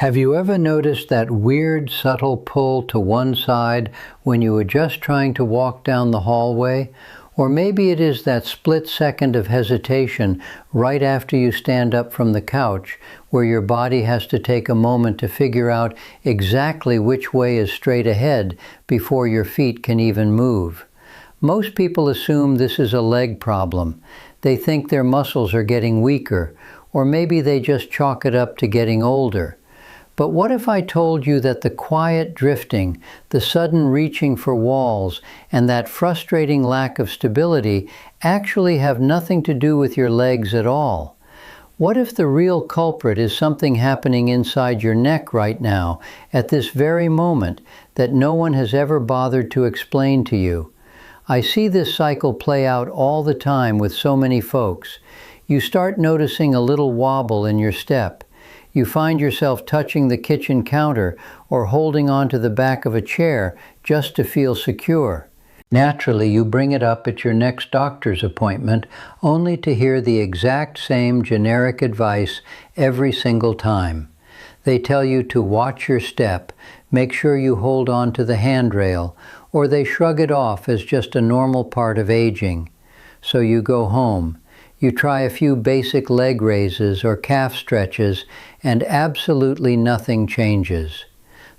Have you ever noticed that weird, subtle pull to one side when you are just trying to walk down the hallway? Or maybe it is that split second of hesitation right after you stand up from the couch, where your body has to take a moment to figure out exactly which way is straight ahead before your feet can even move. Most people assume this is a leg problem. They think their muscles are getting weaker, or maybe they just chalk it up to getting older. But what if I told you that the quiet drifting, the sudden reaching for walls, and that frustrating lack of stability actually have nothing to do with your legs at all? What if the real culprit is something happening inside your neck right now, at this very moment, that no one has ever bothered to explain to you? I see this cycle play out all the time with so many folks. You start noticing a little wobble in your step. You find yourself touching the kitchen counter or holding onto the back of a chair just to feel secure. Naturally, you bring it up at your next doctor's appointment, only to hear the exact same generic advice every single time. They tell you to watch your step, make sure you hold on to the handrail, or they shrug it off as just a normal part of aging. So you go home. You try a few basic leg raises or calf stretches, and absolutely nothing changes.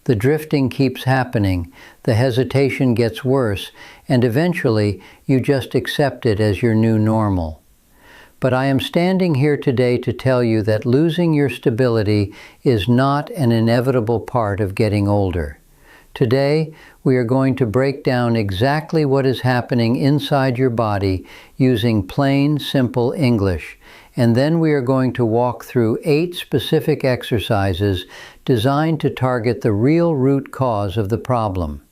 The drifting keeps happening, the hesitation gets worse, and eventually you just accept it as your new normal. But I am standing here today to tell you that losing your stability is not an inevitable part of getting older. Today, we are going to break down exactly what is happening inside your body using plain, simple English, and then we are going to walk through 8 specific exercises designed to target the real root cause of the problem.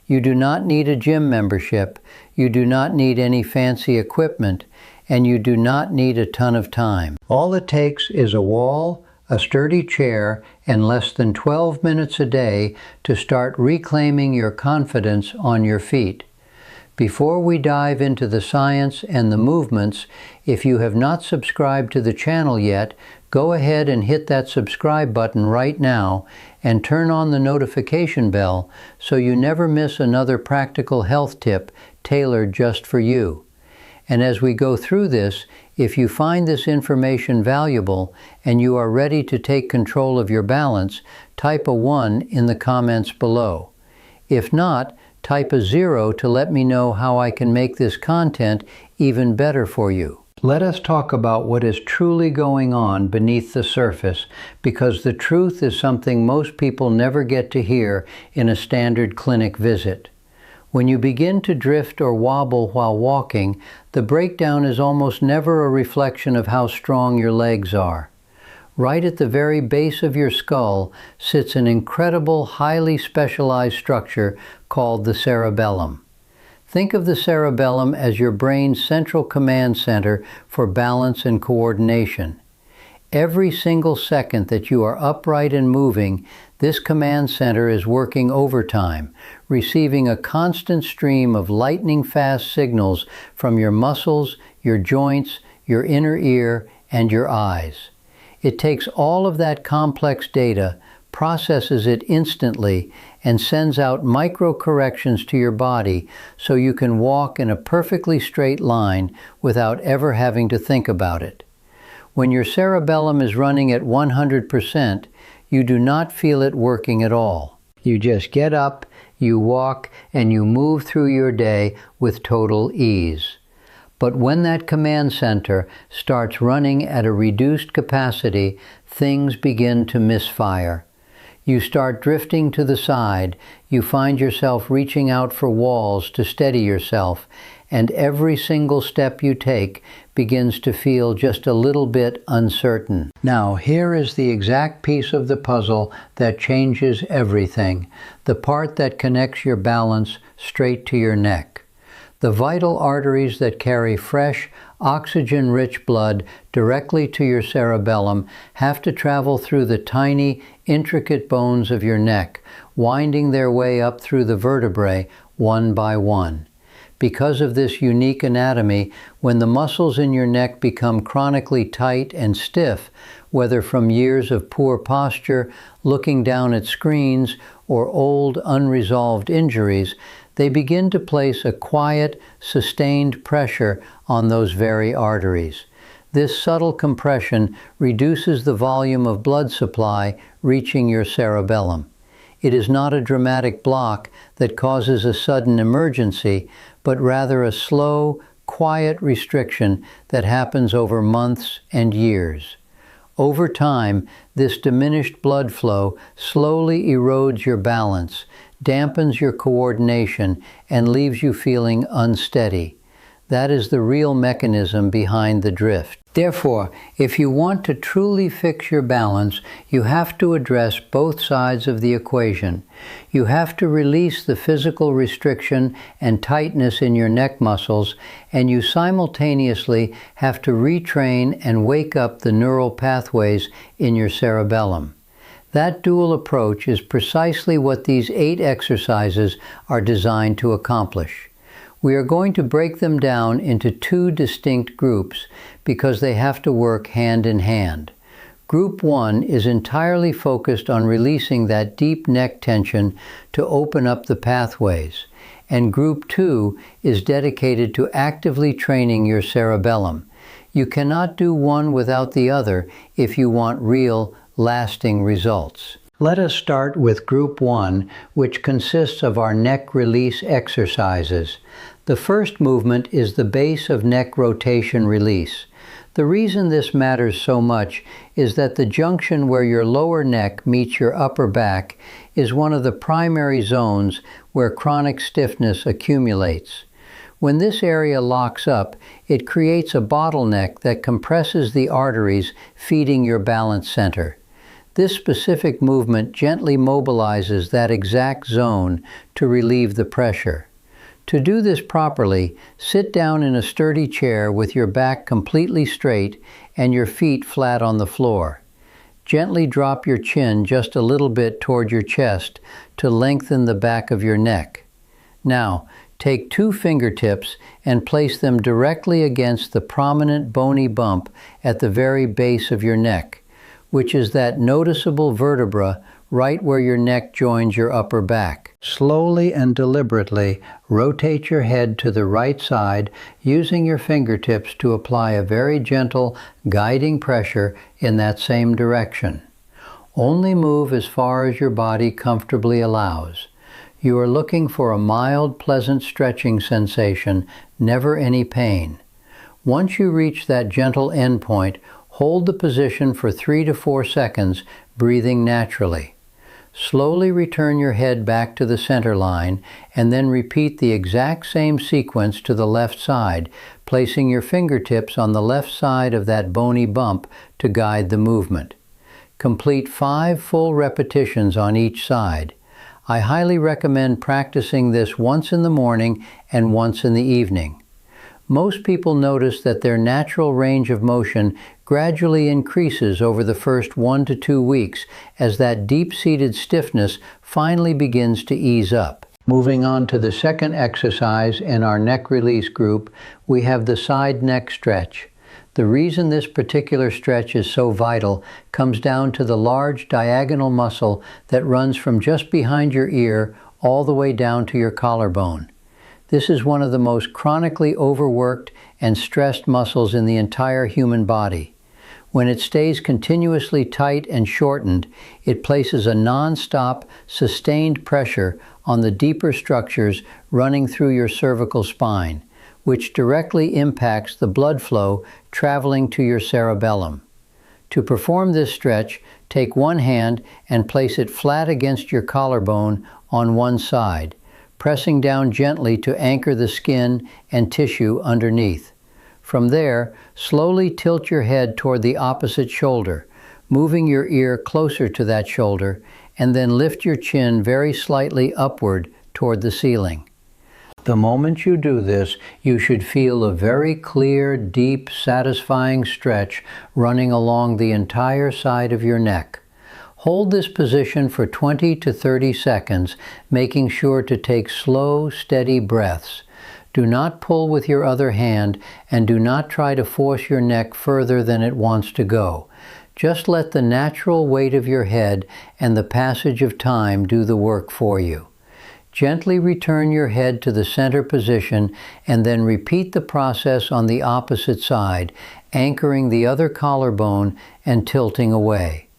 You do not need a gym membership, you do not need any fancy equipment, and you do not need a ton of time. All it takes is a wall, a sturdy chair, and less than 12 minutes a day to start reclaiming your confidence on your feet. Before we dive into the science and the movements, if you have not subscribed to the channel yet, go ahead and hit that subscribe button right now and turn on the notification bell so you never miss another practical health tip tailored just for you. And as we go through this, if you find this information valuable and you are ready to take control of your balance, type a 1 in the comments below. If not, type a 0 to let me know how I can make this content even better for you. Let us talk about what is truly going on beneath the surface, because the truth is something most people never get to hear in a standard clinic visit. When you begin to drift or wobble while walking, the breakdown is almost never a reflection of how strong your legs are. Right at the very base of your skull sits an incredible, highly specialized structure called the cerebellum. Think of the cerebellum as your brain's central command center for balance and coordination. Every single second that you are upright and moving, this command center is working overtime, receiving a constant stream of lightning-fast signals from your muscles, your joints, your inner ear, and your eyes. It takes all of that complex data, processes it instantly, and sends out micro-corrections to your body so you can walk in a perfectly straight line without ever having to think about it. When your cerebellum is running at 100%, you do not feel it working at all. You just get up, you walk, and you move through your day with total ease. But when that command center starts running at a reduced capacity, things begin to misfire. You start drifting to the side, you find yourself reaching out for walls to steady yourself, and every single step you take begins to feel just a little bit uncertain. Now, here is the exact piece of the puzzle that changes everything, the part that connects your balance straight to your neck. The vital arteries that carry fresh, oxygen-rich blood directly to your cerebellum have to travel through the tiny, intricate bones of your neck, winding their way up through the vertebrae one by one. Because of this unique anatomy, when the muscles in your neck become chronically tight and stiff, whether from years of poor posture, looking down at screens, or old unresolved injuries, they begin to place a quiet, sustained pressure on those very arteries. This subtle compression reduces the volume of blood supply reaching your cerebellum. It is not a dramatic block that causes a sudden emergency, but rather a slow, quiet restriction that happens over months and years. Over time, this diminished blood flow slowly erodes your balance, dampens your coordination, and leaves you feeling unsteady. That is the real mechanism behind the drift. Therefore, if you want to truly fix your balance, you have to address both sides of the equation. You have to release the physical restriction and tightness in your neck muscles, and you simultaneously have to retrain and wake up the neural pathways in your cerebellum. That dual approach is precisely what these 8 exercises are designed to accomplish. We are going to break them down into 2 distinct groups because they have to work hand in hand. Group 1 is entirely focused on releasing that deep neck tension to open up the pathways, and Group 2 is dedicated to actively training your cerebellum. You cannot do one without the other if you want real, lasting results. Let us start with Group 1, which consists of our neck release exercises. The first movement is the base of neck rotation release. The reason this matters so much is that the junction where your lower neck meets your upper back is one of the primary zones where chronic stiffness accumulates. When this area locks up, it creates a bottleneck that compresses the arteries feeding your balance center. This specific movement gently mobilizes that exact zone to relieve the pressure. To do this properly, sit down in a sturdy chair with your back completely straight and your feet flat on the floor. Gently drop your chin just a little bit toward your chest to lengthen the back of your neck. Now, take 2 fingertips and place them directly against the prominent bony bump at the very base of your neck, which is that noticeable vertebra right where your neck joins your upper back. Slowly and deliberately rotate your head to the right side using your fingertips to apply a very gentle, guiding pressure in that same direction. Only move as far as your body comfortably allows. You are looking for a mild, pleasant stretching sensation, never any pain. Once you reach that gentle endpoint, hold the position for 3 to 4 seconds, breathing naturally. Slowly return your head back to the center line and then repeat the exact same sequence to the left side, placing your fingertips on the left side of that bony bump to guide the movement. Complete 5 full repetitions on each side. I highly recommend practicing this once in the morning and once in the evening. Most people notice that their natural range of motion gradually increases over the first 1 to 2 weeks as that deep-seated stiffness finally begins to ease up. Moving on to the second exercise in our neck release group, we have the side neck stretch. The reason this particular stretch is so vital comes down to the large diagonal muscle that runs from just behind your ear all the way down to your collarbone. This is one of the most chronically overworked and stressed muscles in the entire human body. When it stays continuously tight and shortened, it places a non-stop, sustained pressure on the deeper structures running through your cervical spine, which directly impacts the blood flow traveling to your cerebellum. To perform this stretch, take one hand and place it flat against your collarbone on one side, pressing down gently to anchor the skin and tissue underneath. From there, slowly tilt your head toward the opposite shoulder, moving your ear closer to that shoulder, and then lift your chin very slightly upward toward the ceiling. The moment you do this, you should feel a very clear, deep, satisfying stretch running along the entire side of your neck. Hold this position for 20 to 30 seconds, making sure to take slow, steady breaths. Do not pull with your other hand, and do not try to force your neck further than it wants to go. Just let the natural weight of your head and the passage of time do the work for you. Gently return your head to the center position and then repeat the process on the opposite side, anchoring the other collarbone and tilting away.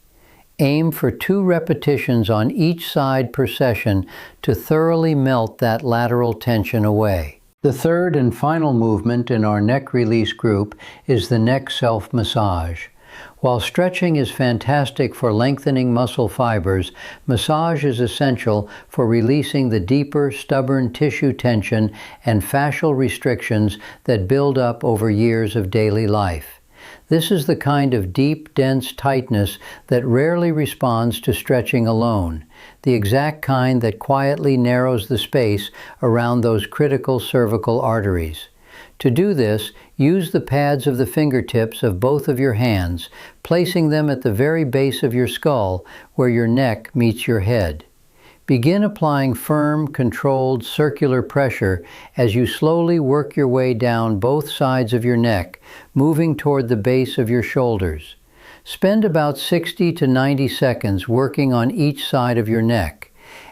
Aim for 2 repetitions on each side per session to thoroughly melt that lateral tension away. The third and final movement in our neck release group is the neck self-massage. While stretching is fantastic for lengthening muscle fibers, massage is essential for releasing the deeper, stubborn tissue tension and fascial restrictions that build up over years of daily life. This is the kind of deep, dense tightness that rarely responds to stretching alone, the exact kind that quietly narrows the space around those critical cervical arteries. To do this, use the pads of the fingertips of both of your hands, placing them at the very base of your skull where your neck meets your head. Begin applying firm, controlled, circular pressure as you slowly work your way down both sides of your neck, moving toward the base of your shoulders. Spend about 60 to 90 seconds working on each side of your neck.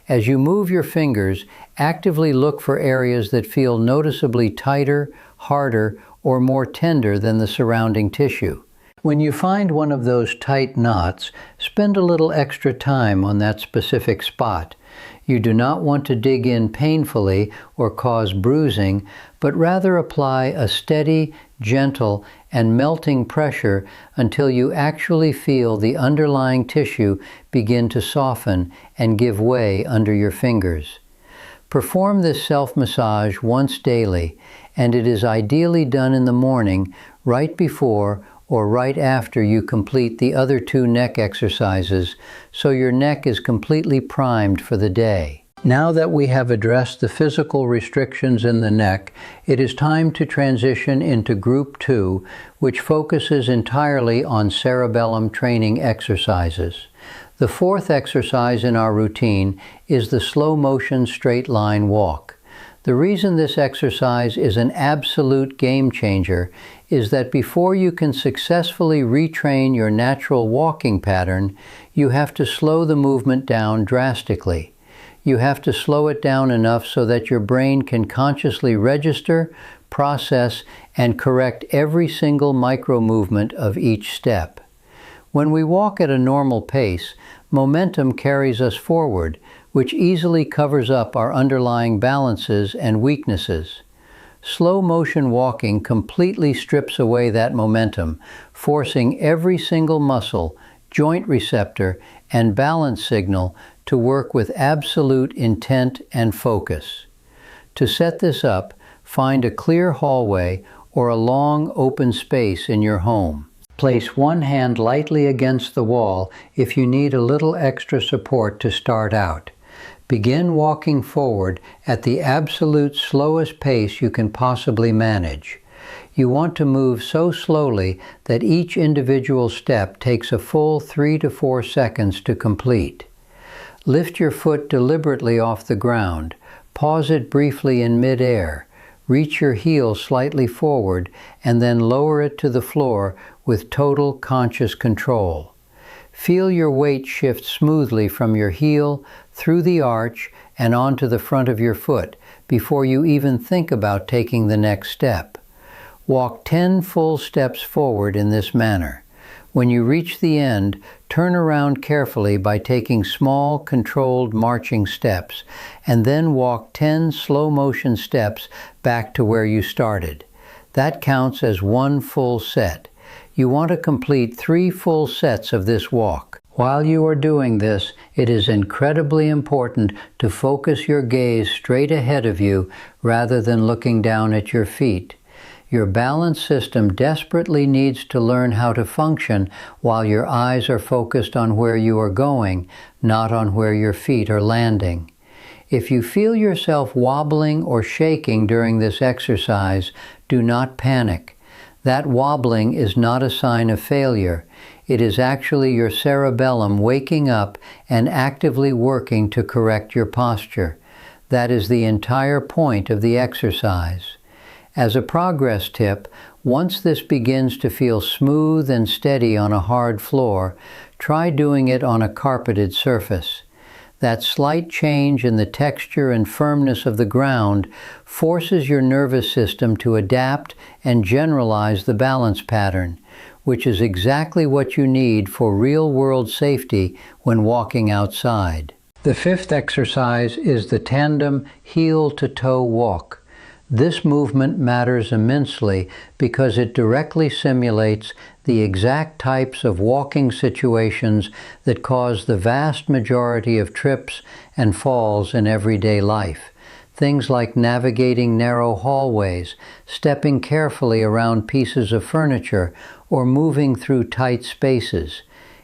As you move your fingers, actively look for areas that feel noticeably tighter, harder, or more tender than the surrounding tissue. When you find one of those tight knots, spend a little extra time on that specific spot. You do not want to dig in painfully or cause bruising, but rather apply a steady, gentle, and melting pressure until you actually feel the underlying tissue begin to soften and give way under your fingers. Perform this self-massage once daily, and it is ideally done in the morning, right before or right after you complete the other 2 neck exercises, so your neck is completely primed for the day. Now that we have addressed the physical restrictions in the neck, it is time to transition into Group 2, which focuses entirely on cerebellum training exercises. The 4th exercise in our routine is the slow motion straight line walk. The reason this exercise is an absolute game changer is that before you can successfully retrain your natural walking pattern, you have to slow the movement down drastically. You have to slow it down enough so that your brain can consciously register, process, and correct every single micro movement of each step. When we walk at a normal pace, momentum carries us forward, which easily covers up our underlying balances and weaknesses. Slow motion walking completely strips away that momentum, forcing every single muscle, joint receptor, and balance signal to work with absolute intent and focus. To set this up, find a clear hallway or a long open space in your home. Place one hand lightly against the wall if you need a little extra support to start out. Begin walking forward at the absolute slowest pace you can possibly manage. You want to move so slowly that each individual step takes a full 3 to 4 seconds to complete. Lift your foot deliberately off the ground. Pause it briefly in mid-air. Reach your heel slightly forward and then lower it to the floor with total conscious control. Feel your weight shift smoothly from your heel, through the arch, and onto the front of your foot before you even think about taking the next step. Walk 10 full steps forward in this manner. When you reach the end, turn around carefully by taking small, controlled marching steps, and then walk 10 slow motion steps back to where you started. That counts as 1 full set. You want to complete 3 full sets of this walk. While you are doing this, it is incredibly important to focus your gaze straight ahead of you rather than looking down at your feet. Your balance system desperately needs to learn how to function while your eyes are focused on where you are going, not on where your feet are landing. If you feel yourself wobbling or shaking during this exercise, do not panic. That wobbling is not a sign of failure. It is actually your cerebellum waking up and actively working to correct your posture. That is the entire point of the exercise. As a progress tip, once this begins to feel smooth and steady on a hard floor, try doing it on a carpeted surface. That slight change in the texture and firmness of the ground forces your nervous system to adapt and generalize the balance pattern, which is exactly what you need for real-world safety when walking outside. The fifth exercise is the tandem heel-to-toe walk. This movement matters immensely because it directly simulates the exact types of walking situations that cause the vast majority of trips and falls in everyday life. Things like navigating narrow hallways, stepping carefully around pieces of furniture, or moving through tight spaces.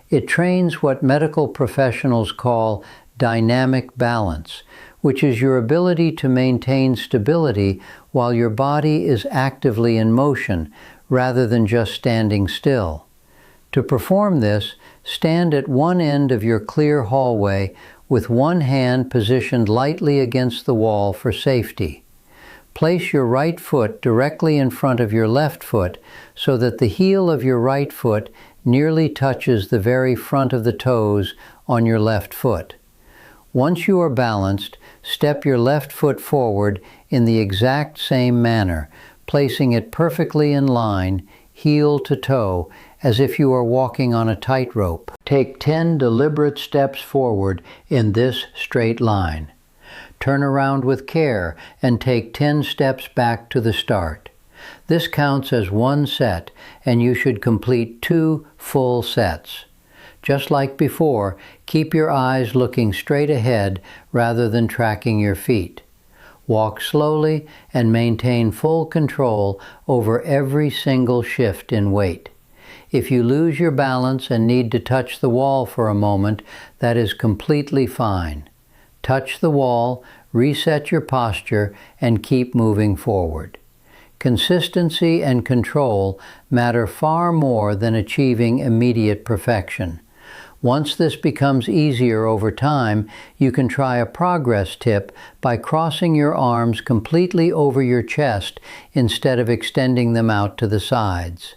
It trains what medical professionals call dynamic balance, which is your ability to maintain stability while your body is actively in motion, rather than just standing still. To perform this, stand at one end of your clear hallway with one hand positioned lightly against the wall for safety. Place your right foot directly in front of your left foot so that the heel of your right foot nearly touches the very front of the toes on your left foot. Once you are balanced, step your left foot forward in the exact same manner, placing it perfectly in line, heel to toe, as if you are walking on a tightrope. Take 10 deliberate steps forward in this straight line. Turn around with care and take 10 steps back to the start. This counts as one set, and you should complete 2 full sets. Just like before, keep your eyes looking straight ahead rather than tracking your feet. Walk slowly and maintain full control over every single shift in weight. If you lose your balance and need to touch the wall for a moment, that is completely fine. Touch the wall, reset your posture, and keep moving forward. Consistency and control matter far more than achieving immediate perfection. Once this becomes easier over time, you can try a progress tip by crossing your arms completely over your chest instead of extending them out to the sides.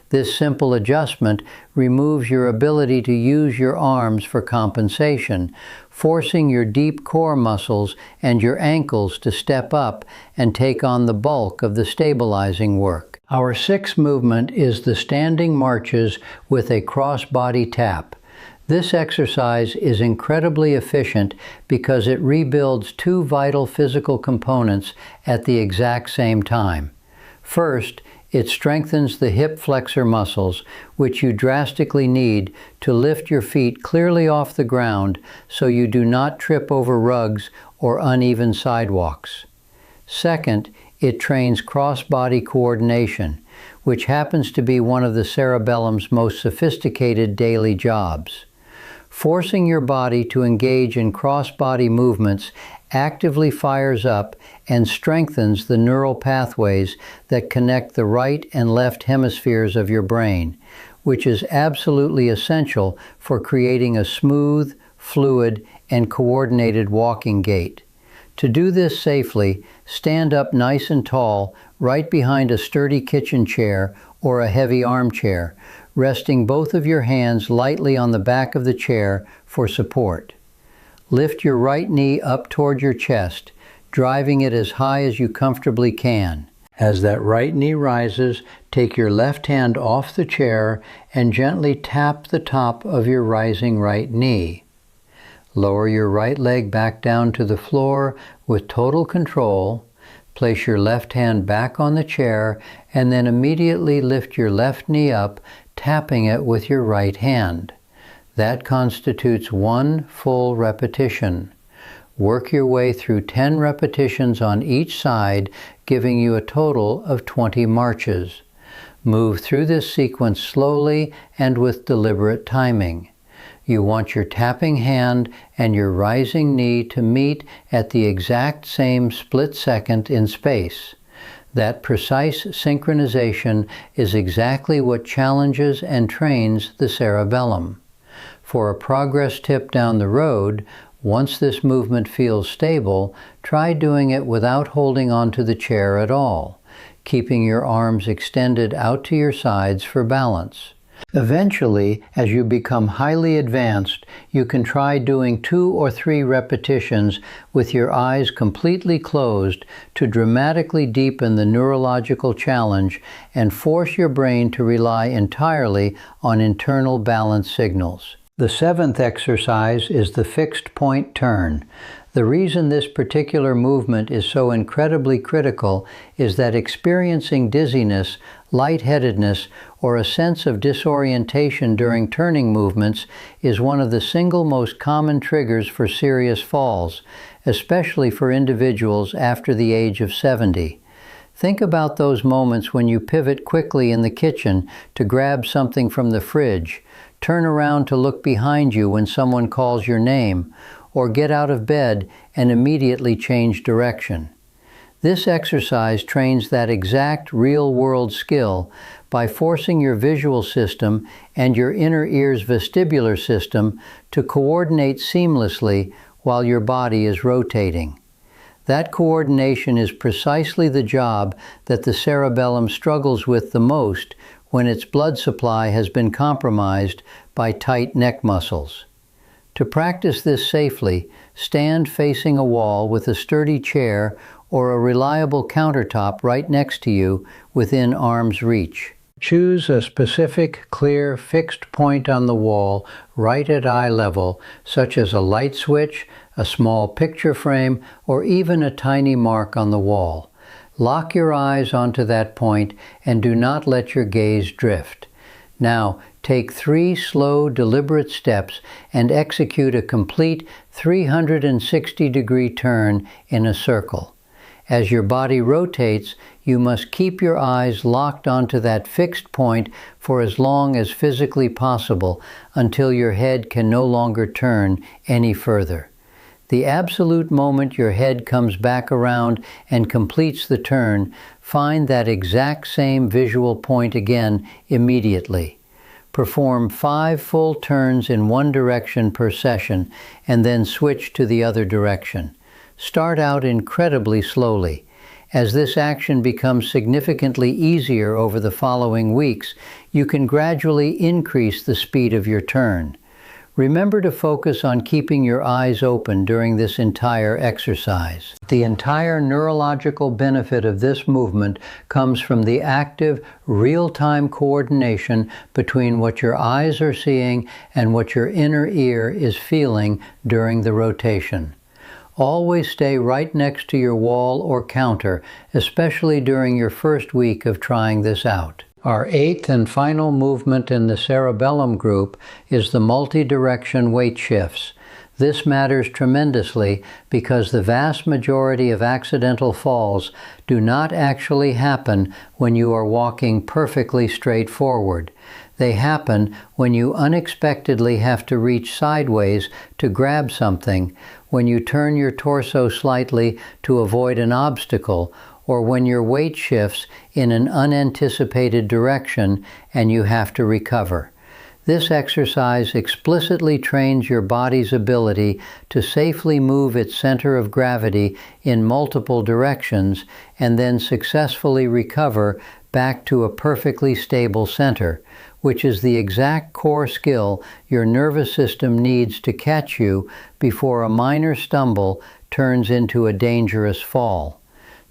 This simple adjustment removes your ability to use your arms for compensation, forcing your deep core muscles and your ankles to step up and take on the bulk of the stabilizing work. Our sixth movement is the standing marches with a cross-body tap. This exercise is incredibly efficient because it rebuilds 2 vital physical components at the exact same time. First, it strengthens the hip flexor muscles, which you drastically need to lift your feet clearly off the ground so you do not trip over rugs or uneven sidewalks. Second, it trains cross-body coordination, which happens to be one of the cerebellum's most sophisticated daily jobs. Forcing your body to engage in cross-body movements actively fires up and strengthens the neural pathways that connect the right and left hemispheres of your brain, which is absolutely essential for creating a smooth, fluid, and coordinated walking gait. To do this safely, stand up nice and tall right behind a sturdy kitchen chair or a heavy armchair, resting both of your hands lightly on the back of the chair for support. Lift your right knee up toward your chest, driving it as high as you comfortably can. As that right knee rises, take your left hand off the chair and gently tap the top of your rising right knee. Lower your right leg back down to the floor with total control. Place your left hand back on the chair and then immediately lift your left knee up, tapping it with your right hand. That constitutes 1 full repetition. Work your way through 10 repetitions on each side, giving you a total of 20 marches. Move through this sequence slowly and with deliberate timing. You want your tapping hand and your rising knee to meet at the exact same split second in space. That precise synchronization is exactly what challenges and trains the cerebellum. For a progress tip down the road, Once this movement feels stable, try doing it without holding onto the chair at all, keeping your arms extended out to your sides for balance. Eventually, as you become highly advanced, you can try doing 2 or 3 repetitions with your eyes completely closed to dramatically deepen the neurological challenge and force your brain to rely entirely on internal balance signals. The 7th exercise is the fixed point turn. The reason this particular movement is so incredibly critical is that experiencing dizziness, lightheadedness, or a sense of disorientation during turning movements is one of the single most common triggers for serious falls, especially for individuals after the age of 70. Think about those moments when you pivot quickly in the kitchen to grab something from the fridge, turn around to look behind you when someone calls your name, or get out of bed and immediately change direction. This exercise trains that exact real-world skill by forcing your visual system and your inner ear's vestibular system to coordinate seamlessly while your body is rotating. That coordination is precisely the job that the cerebellum struggles with the most when its blood supply has been compromised by tight neck muscles. To practice this safely, stand facing a wall with a sturdy chair or a reliable countertop right next to you within arm's reach. Choose a specific, clear, fixed point on the wall right at eye level, such as a light switch, a small picture frame, or even a tiny mark on the wall. Lock your eyes onto that point and do not let your gaze drift. Now, take 3 slow, deliberate steps and execute a complete 360-degree turn in a circle. As your body rotates, you must keep your eyes locked onto that fixed point for as long as physically possible until your head can no longer turn any further. The absolute moment your head comes back around and completes the turn, find that exact same visual point again immediately. Perform 5 full turns in one direction per session and then switch to the other direction. Start out incredibly slowly. As this action becomes significantly easier over the following weeks, you can gradually increase the speed of your turn. Remember to focus on keeping your eyes open during this entire exercise. The entire neurological benefit of this movement comes from the active, real-time coordination between what your eyes are seeing and what your inner ear is feeling during the rotation. Always stay right next to your wall or counter, especially during your first week of trying this out. Our 8th and final movement in the cerebellum group is the multi-direction weight shifts. This matters tremendously because the vast majority of accidental falls do not actually happen when you are walking perfectly straight forward. They happen when you unexpectedly have to reach sideways to grab something, when you turn your torso slightly to avoid an obstacle, or when your weight shifts in an unanticipated direction and you have to recover. This exercise explicitly trains your body's ability to safely move its center of gravity in multiple directions and then successfully recover back to a perfectly stable center, which is the exact core skill your nervous system needs to catch you before a minor stumble turns into a dangerous fall.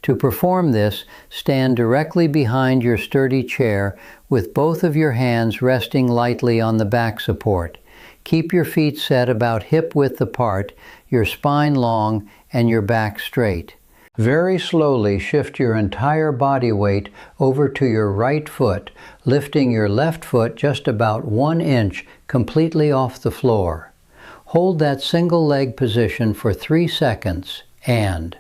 To perform this, stand directly behind your sturdy chair with both of your hands resting lightly on the back support. Keep your feet set about hip-width apart, your spine long, and your back straight. Very slowly shift your entire body weight over to your right foot, lifting your left foot just about 1 inch completely off the floor. Hold that single leg position for 3 seconds and